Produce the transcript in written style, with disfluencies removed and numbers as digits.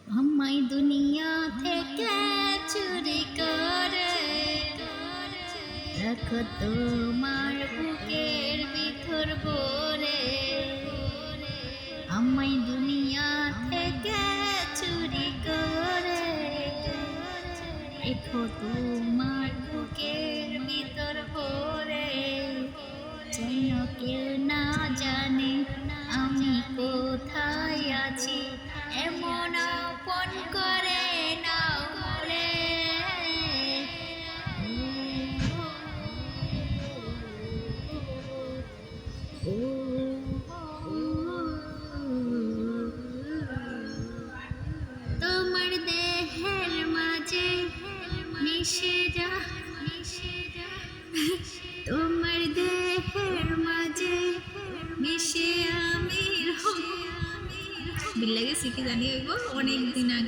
আমায় দুনিয়া থেকে চুরি করে রাখো তোমার বুকের ভিতর ভরে। আমায় দুনিয়া থেকে চুরি করে রেখো তোমার বুকের ভিতর ভরে। যেন কেউ না জানে আমি কোথায় আছি, এমন আপন করে নাও বলে। তোমার দেহের মাঝে মিশে যা, তোমার দেহের মাঝে মিশে আমি বিল্লাগে শিখে জানি অনেক দিন আগে।